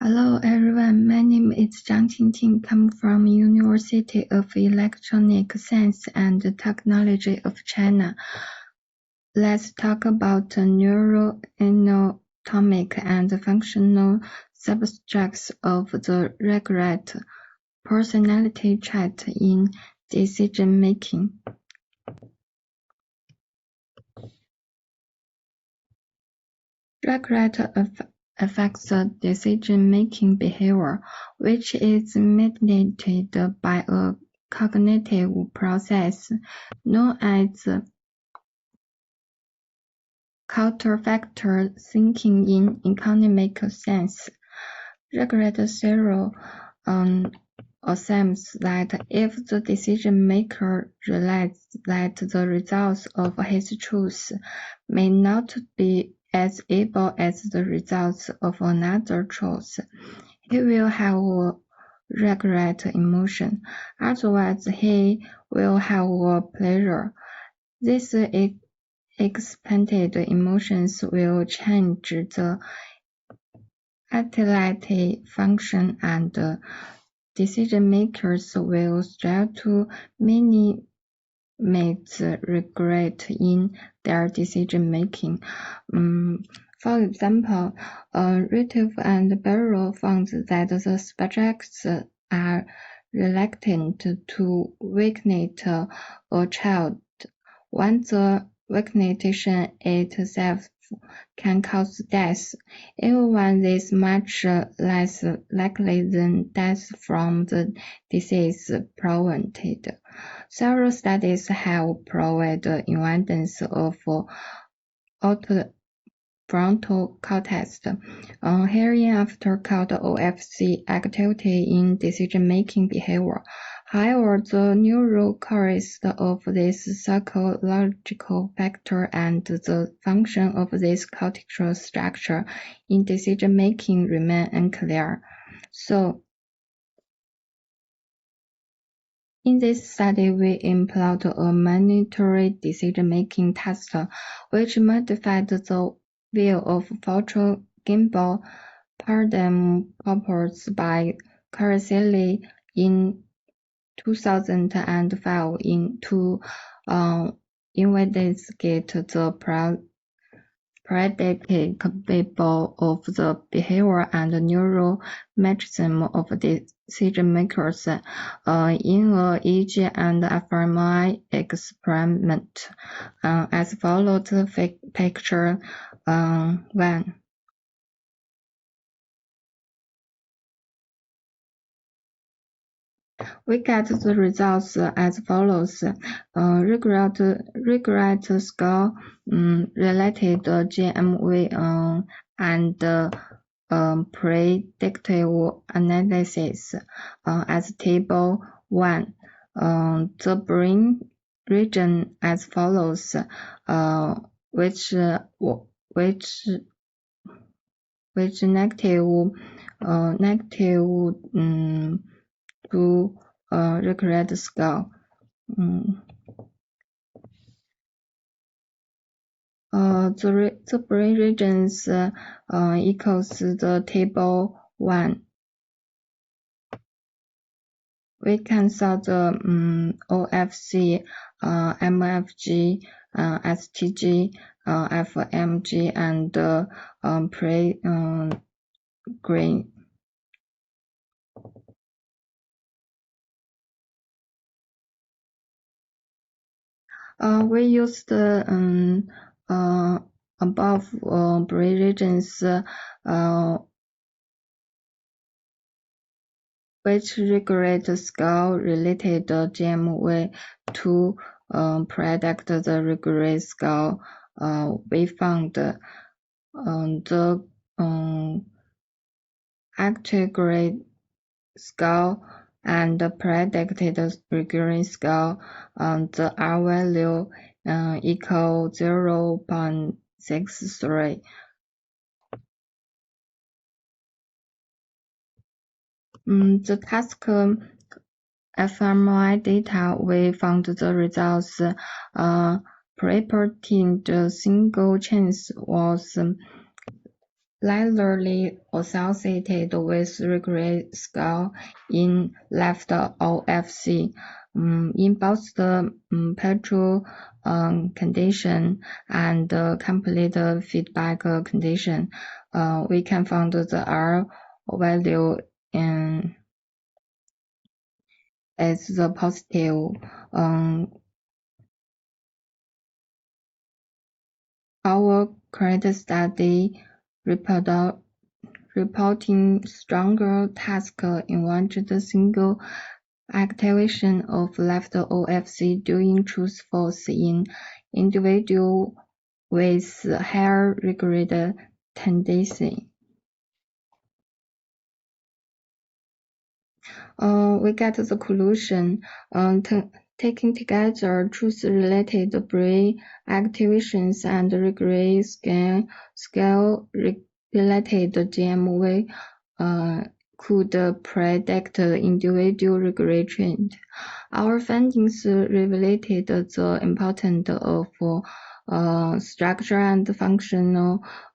Hello everyone, my name is Zhang Qingqing, come from University of Electronic Science and Technology of China. Let's talk about neuroanatomic and functional substrates of the regret personality trait in decision making. Regret affects the decision-making behavior, which is mediated by a cognitive process known as counterfactual thinking in economic sense. Regret theory assumes that if the decision maker realizes that the results of his choice may not be as able as the results of another choice, he will have a regret emotion. Otherwise, he will have a pleasure. These expanded emotions will change the athletic function, and decision makers will strive to minimize regret in their decision making. For example, Retief and Barrow found that the subjects are reluctant to vaccinate a child when the vaccination itself can cause death, even when this is much less likely than death from the disease prevented. Several studies have provided evidence of frontal cortex hereinafter called OFC activity in decision-making behavior. However, the neural correlates of this psychological factor and the function of this cortical structure in decision-making remain unclear. So, in this study, we employed a mandatory decision-making test, which modified the view of future gimbal paradigm proposed by Carcelli in 2005 to investigate the predictable of the behavior and neural mechanism of decision makers in a EEG and fMRI experiment, as follows. Picture 1. We get the results as follows. Regret score related GMV and predictive analysis as table 1. The brain region as follows, which negative to regret score. The brain regions equals the table 1. We can solve the OFC, MFG, STG, FMG, and pre-green. We use the above brain regions which regret score related GMV to predict the regret score. We found the actual score and the predicted regret score, the R value equal 0.63. The task fMRI data, we found the results purporting the single chance was linearly associated with regret scale in left OFC. In both the petrol condition and the complete feedback condition, we can find the R value as the positive. Our current study reporting stronger task involved single activation of left OFC during truth force in individuals with higher regret tendency. We get the conclusion. Taking together truth-related brain activations and regret scale-related GMV could predict individual regret trend. Our findings revealed the importance of structure and function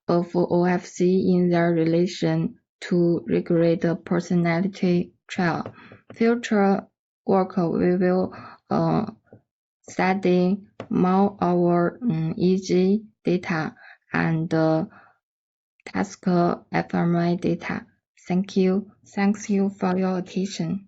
of OFC in their relation to regret personality trait. Future work we will study more our EG data and task fMRI data. Thank you. Thanks you for your attention.